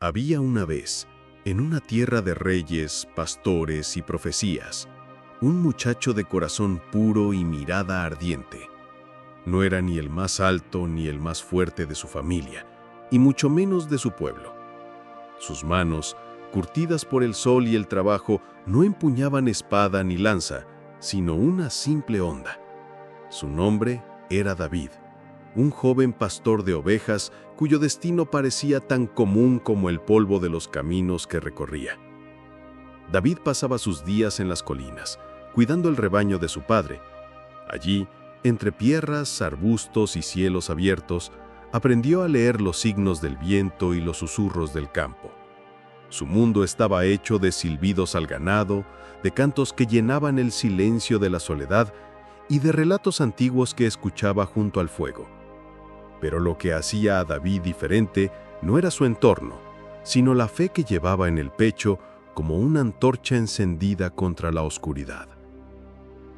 Había una vez, en una tierra de reyes, pastores y profecías, un muchacho de corazón puro y mirada ardiente. No era ni el más alto ni el más fuerte de su familia, y mucho menos de su pueblo. Sus manos, curtidas por el sol y el trabajo, no empuñaban espada ni lanza, sino una simple honda. Su nombre era David, un joven pastor de ovejas cuyo destino parecía tan común como el polvo de los caminos que recorría. David pasaba sus días en las colinas, cuidando el rebaño de su padre. Allí, entre pierras, arbustos y cielos abiertos, aprendió a leer los signos del viento y los susurros del campo. Su mundo estaba hecho de silbidos al ganado, de cantos que llenaban el silencio de la soledad y de relatos antiguos que escuchaba junto al fuego. Pero lo que hacía a David diferente no era su entorno, sino la fe que llevaba en el pecho como una antorcha encendida contra la oscuridad.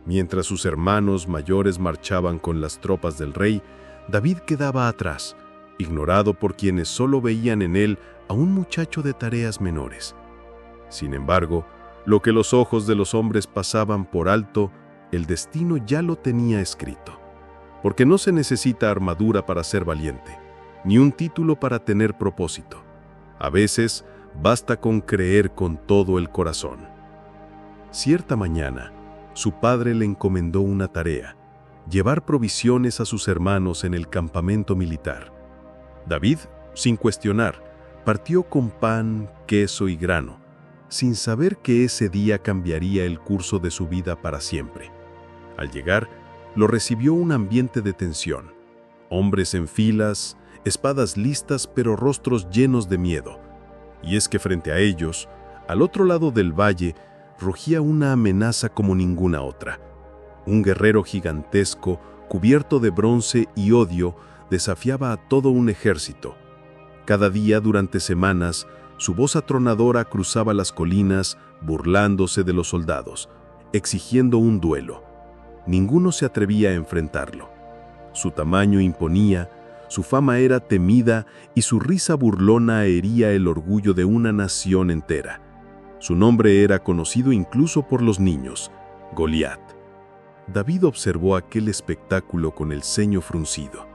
Mientras sus hermanos mayores marchaban con las tropas del rey, David quedaba atrás, ignorado por quienes solo veían en él a un muchacho de tareas menores. Sin embargo, lo que los ojos de los hombres pasaban por alto, el destino ya lo tenía escrito. Porque no se necesita armadura para ser valiente, ni un título para tener propósito. A veces, basta con creer con todo el corazón. Cierta mañana, su padre le encomendó una tarea: llevar provisiones a sus hermanos en el campamento militar. David, sin cuestionar, partió con pan, queso y grano, sin saber que ese día cambiaría el curso de su vida para siempre. Al llegar, lo recibió un ambiente de tensión. Hombres en filas, espadas listas, pero rostros llenos de miedo. Y es que frente a ellos, al otro lado del valle, rugía una amenaza como ninguna otra. Un guerrero gigantesco, cubierto de bronce y odio, desafiaba a todo un ejército. Cada día, durante semanas, su voz atronadora cruzaba las colinas, burlándose de los soldados, exigiendo un duelo. Ninguno se atrevía a enfrentarlo. Su tamaño imponía, su fama era temida y su risa burlona hería el orgullo de una nación entera. Su nombre era conocido incluso por los niños: Goliat. David observó aquel espectáculo con el ceño fruncido.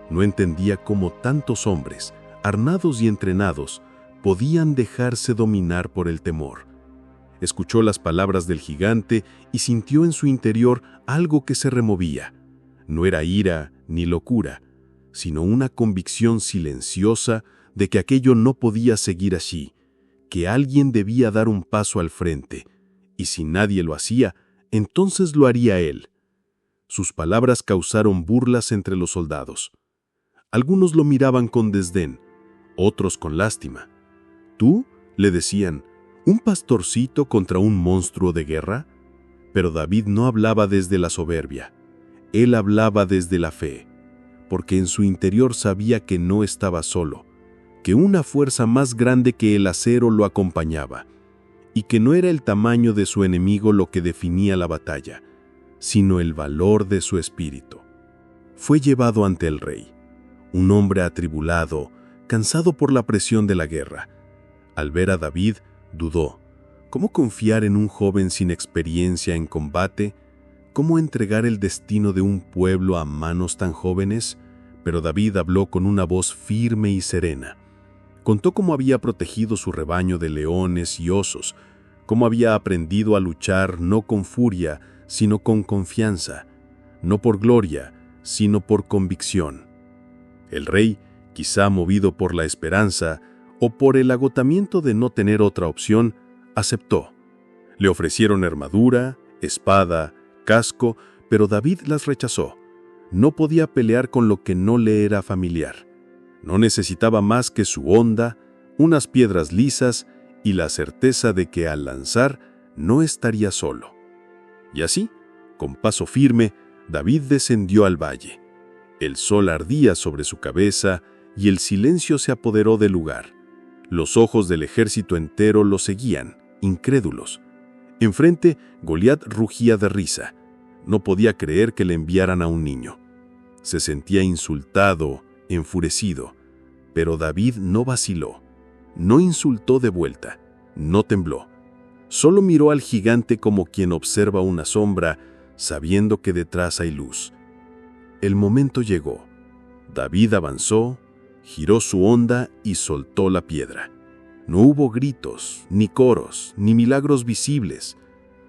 No entendía cómo tantos hombres, armados y entrenados, podían dejarse dominar por el temor. Escuchó las palabras del gigante y sintió en su interior algo que se removía. No era ira ni locura, sino una convicción silenciosa de que aquello no podía seguir así, que alguien debía dar un paso al frente, y si nadie lo hacía, entonces lo haría él. Sus palabras causaron burlas entre los soldados. Algunos lo miraban con desdén, otros con lástima. «¿Tú?», le decían, «¿un pastorcito contra un monstruo de guerra?». Pero David no hablaba desde la soberbia. Él hablaba desde la fe, porque en su interior sabía que no estaba solo, que una fuerza más grande que el acero lo acompañaba, y que no era el tamaño de su enemigo lo que definía la batalla, sino el valor de su espíritu. Fue llevado ante el rey, un hombre atribulado, cansado por la presión de la guerra. Al ver a David, dudó. ¿Cómo confiar en un joven sin experiencia en combate? ¿Cómo entregar el destino de un pueblo a manos tan jóvenes? Pero David habló con una voz firme y serena. Contó cómo había protegido su rebaño de leones y osos, cómo había aprendido a luchar no con furia, sino con confianza, no por gloria, sino por convicción. El rey, quizá movido por la esperanza o por el agotamiento de no tener otra opción, aceptó. Le ofrecieron armadura, espada, casco, pero David las rechazó. No podía pelear con lo que no le era familiar. No necesitaba más que su honda, unas piedras lisas y la certeza de que al lanzar no estaría solo. Y así, con paso firme, David descendió al valle. El sol ardía sobre su cabeza y el silencio se apoderó del lugar. Los ojos del ejército entero lo seguían, incrédulos. Enfrente, Goliat rugía de risa. No podía creer que le enviaran a un niño. Se sentía insultado, enfurecido, pero David no vaciló. No insultó de vuelta, no tembló. Solo miró al gigante como quien observa una sombra, sabiendo que detrás hay luz. El momento llegó. David avanzó, giró su honda y soltó la piedra. No hubo gritos, ni coros, ni milagros visibles,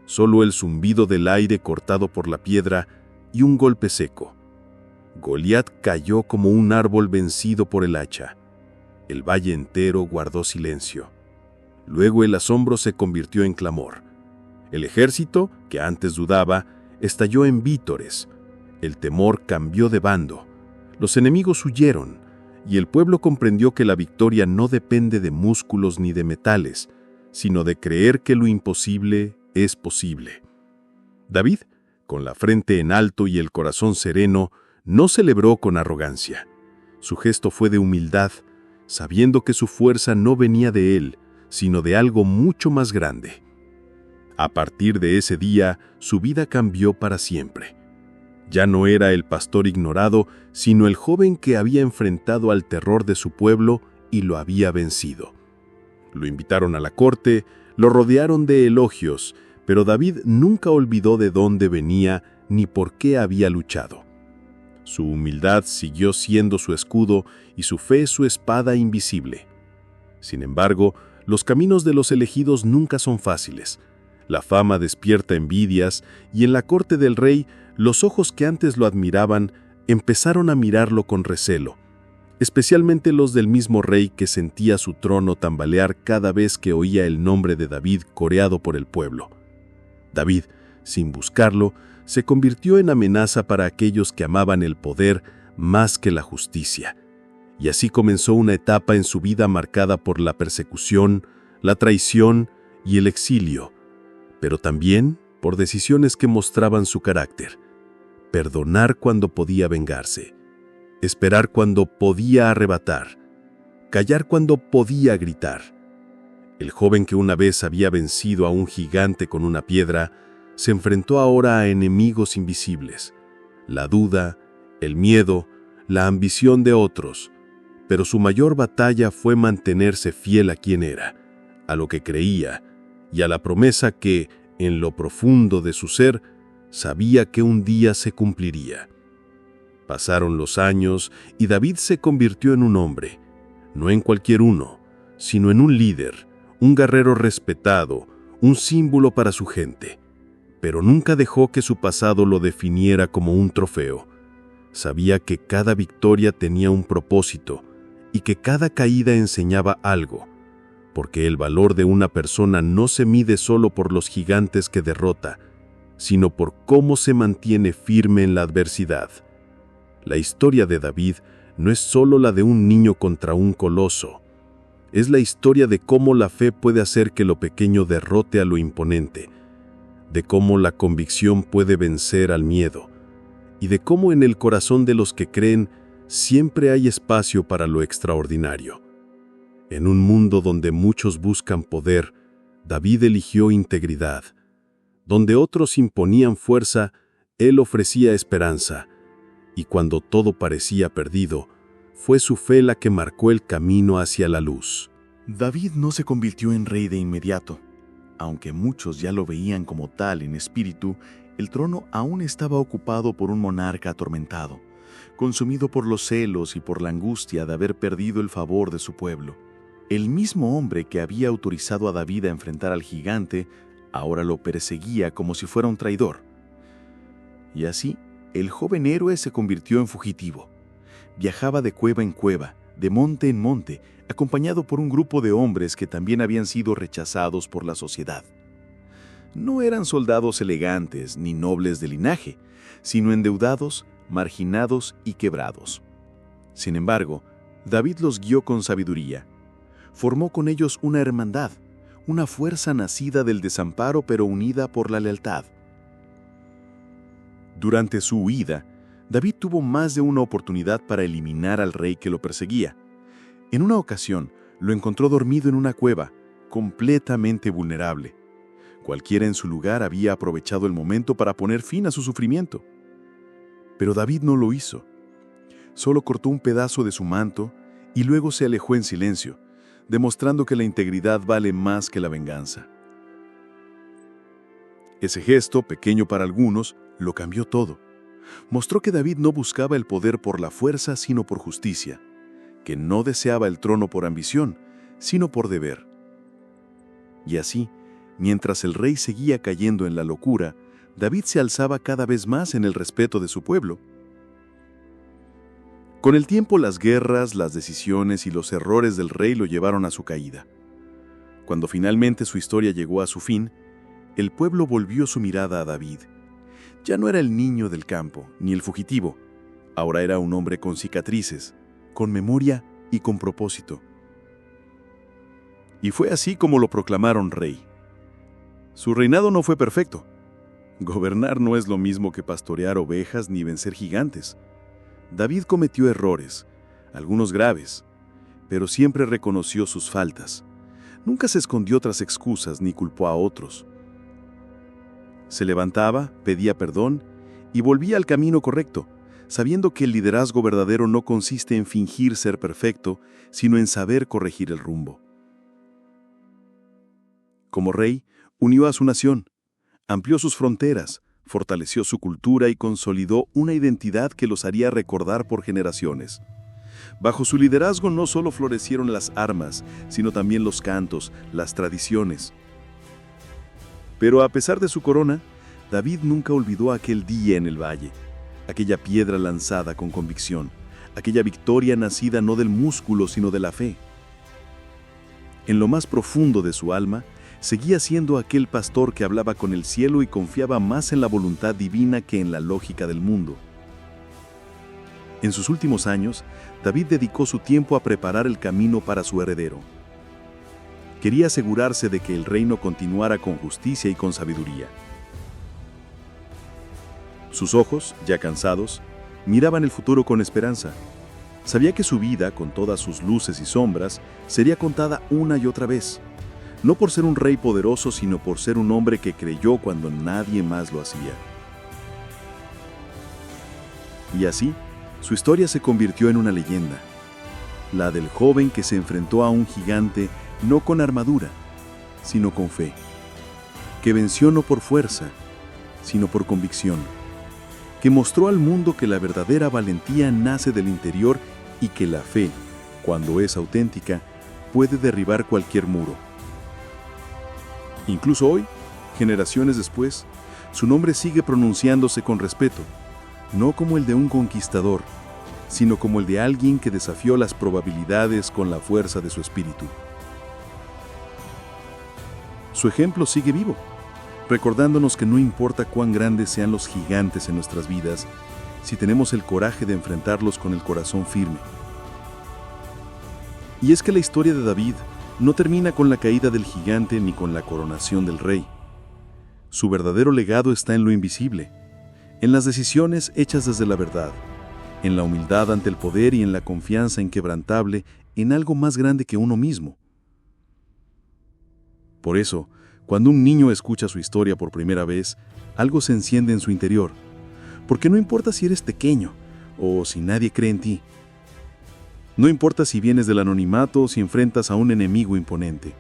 solo el zumbido del aire cortado por la piedra y un golpe seco. Goliat cayó como un árbol vencido por el hacha. El valle entero guardó silencio. Luego el asombro se convirtió en clamor. El ejército, que antes dudaba, estalló en vítores. El temor cambió de bando. Los enemigos huyeron, y el pueblo comprendió que la victoria no depende de músculos ni de metales, sino de creer que lo imposible es posible. David, con la frente en alto y el corazón sereno, no celebró con arrogancia. Su gesto fue de humildad, sabiendo que su fuerza no venía de él, sino de algo mucho más grande. A partir de ese día, su vida cambió para siempre. Ya no era el pastor ignorado, sino el joven que había enfrentado al terror de su pueblo y lo había vencido. Lo invitaron a la corte, lo rodearon de elogios, pero David nunca olvidó de dónde venía ni por qué había luchado. Su humildad siguió siendo su escudo y su fe su espada invisible. Sin embargo, los caminos de los elegidos nunca son fáciles. La fama despierta envidias y en la corte del rey, los ojos que antes lo admiraban empezaron a mirarlo con recelo, especialmente los del mismo rey que sentía su trono tambalear cada vez que oía el nombre de David coreado por el pueblo. David, sin buscarlo, se convirtió en amenaza para aquellos que amaban el poder más que la justicia. Y así comenzó una etapa en su vida marcada por la persecución, la traición y el exilio, pero también por decisiones que mostraban su carácter. Perdonar cuando podía vengarse, esperar cuando podía arrebatar, callar cuando podía gritar. El joven que una vez había vencido a un gigante con una piedra, se enfrentó ahora a enemigos invisibles, la duda, el miedo, la ambición de otros, pero su mayor batalla fue mantenerse fiel a quien era, a lo que creía y a la promesa que, en lo profundo de su ser, sabía que un día se cumpliría. Pasaron los años y David se convirtió en un hombre, no en cualquier uno, sino en un líder, un guerrero respetado, un símbolo para su gente. Pero nunca dejó que su pasado lo definiera como un trofeo. Sabía que cada victoria tenía un propósito y que cada caída enseñaba algo, porque el valor de una persona no se mide solo por los gigantes que derrota, sino por cómo se mantiene firme en la adversidad. La historia de David no es solo la de un niño contra un coloso. Es la historia de cómo la fe puede hacer que lo pequeño derrote a lo imponente, de cómo la convicción puede vencer al miedo, y de cómo en el corazón de los que creen siempre hay espacio para lo extraordinario. En un mundo donde muchos buscan poder, David eligió integridad. Donde otros imponían fuerza, él ofrecía esperanza. Y cuando todo parecía perdido, fue su fe la que marcó el camino hacia la luz. David no se convirtió en rey de inmediato. Aunque muchos ya lo veían como tal en espíritu, el trono aún estaba ocupado por un monarca atormentado, consumido por los celos y por la angustia de haber perdido el favor de su pueblo. El mismo hombre que había autorizado a David a enfrentar al gigante, ahora lo perseguía como si fuera un traidor. Y así, el joven héroe se convirtió en fugitivo. Viajaba de cueva en cueva, de monte en monte, acompañado por un grupo de hombres que también habían sido rechazados por la sociedad. No eran soldados elegantes ni nobles de linaje, sino endeudados, marginados y quebrados. Sin embargo, David los guió con sabiduría. Formó con ellos una hermandad, una fuerza nacida del desamparo pero unida por la lealtad. Durante su huida, David tuvo más de una oportunidad para eliminar al rey que lo perseguía. En una ocasión, lo encontró dormido en una cueva, completamente vulnerable. Cualquiera en su lugar había aprovechado el momento para poner fin a su sufrimiento. Pero David no lo hizo. Solo cortó un pedazo de su manto y luego se alejó en silencio, demostrando que la integridad vale más que la venganza. Ese gesto, pequeño para algunos, lo cambió todo. Mostró que David no buscaba el poder por la fuerza, sino por justicia, que no deseaba el trono por ambición, sino por deber. Y así, mientras el rey seguía cayendo en la locura, David se alzaba cada vez más en el respeto de su pueblo. Con el tiempo, las guerras, las decisiones y los errores del rey lo llevaron a su caída. Cuando finalmente su historia llegó a su fin, el pueblo volvió su mirada a David. Ya no era el niño del campo, ni el fugitivo. Ahora era un hombre con cicatrices, con memoria y con propósito. Y fue así como lo proclamaron rey. Su reinado no fue perfecto. Gobernar no es lo mismo que pastorear ovejas ni vencer gigantes. David cometió errores, algunos graves, pero siempre reconoció sus faltas. Nunca se escondió tras excusas ni culpó a otros. Se levantaba, pedía perdón y volvía al camino correcto, sabiendo que el liderazgo verdadero no consiste en fingir ser perfecto, sino en saber corregir el rumbo. Como rey, unió a su nación, amplió sus fronteras, fortaleció su cultura y consolidó una identidad que los haría recordar por generaciones. Bajo su liderazgo no solo florecieron las armas, sino también los cantos, las tradiciones. Pero a pesar de su corona, David nunca olvidó aquel día en el valle, aquella piedra lanzada con convicción, aquella victoria nacida no del músculo sino de la fe. En lo más profundo de su alma, seguía siendo aquel pastor que hablaba con el cielo y confiaba más en la voluntad divina que en la lógica del mundo. En sus últimos años, David dedicó su tiempo a preparar el camino para su heredero. Quería asegurarse de que el reino continuara con justicia y con sabiduría. Sus ojos, ya cansados, miraban el futuro con esperanza. Sabía que su vida, con todas sus luces y sombras, sería contada una y otra vez. No por ser un rey poderoso, sino por ser un hombre que creyó cuando nadie más lo hacía. Y así, su historia se convirtió en una leyenda. La del joven que se enfrentó a un gigante no con armadura, sino con fe. Que venció no por fuerza, sino por convicción. Que mostró al mundo que la verdadera valentía nace del interior y que la fe, cuando es auténtica, puede derribar cualquier muro. Incluso hoy, generaciones después, su nombre sigue pronunciándose con respeto, no como el de un conquistador, sino como el de alguien que desafió las probabilidades con la fuerza de su espíritu. Su ejemplo sigue vivo, recordándonos que no importa cuán grandes sean los gigantes en nuestras vidas, si tenemos el coraje de enfrentarlos con el corazón firme. Y es que la historia de David no termina con la caída del gigante ni con la coronación del rey. Su verdadero legado está en lo invisible, en las decisiones hechas desde la verdad, en la humildad ante el poder y en la confianza inquebrantable en algo más grande que uno mismo. Por eso, cuando un niño escucha su historia por primera vez, algo se enciende en su interior, porque no importa si eres pequeño o si nadie cree en ti. No importa si vienes del anonimato o si enfrentas a un enemigo imponente.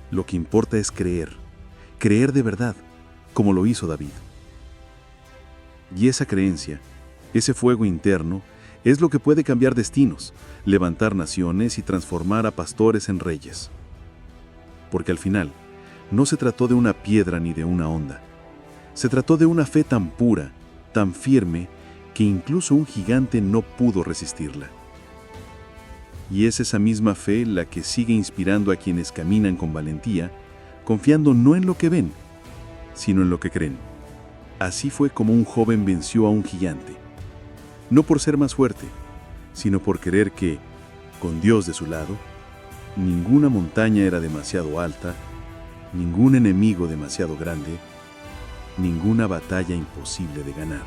Lo que importa es creer de verdad, como lo hizo David. Y esa creencia, ese fuego interno, es lo que puede cambiar destinos, levantar naciones y transformar a pastores en reyes. Porque al final, no se trató de una piedra ni de una onda. Se trató de una fe tan pura, tan firme, que incluso un gigante no pudo resistirla. Y es esa misma fe la que sigue inspirando a quienes caminan con valentía, confiando no en lo que ven, sino en lo que creen. Así fue como un joven venció a un gigante. No por ser más fuerte, sino por creer que, con Dios de su lado, ninguna montaña era demasiado alta, ningún enemigo demasiado grande, ninguna batalla imposible de ganar.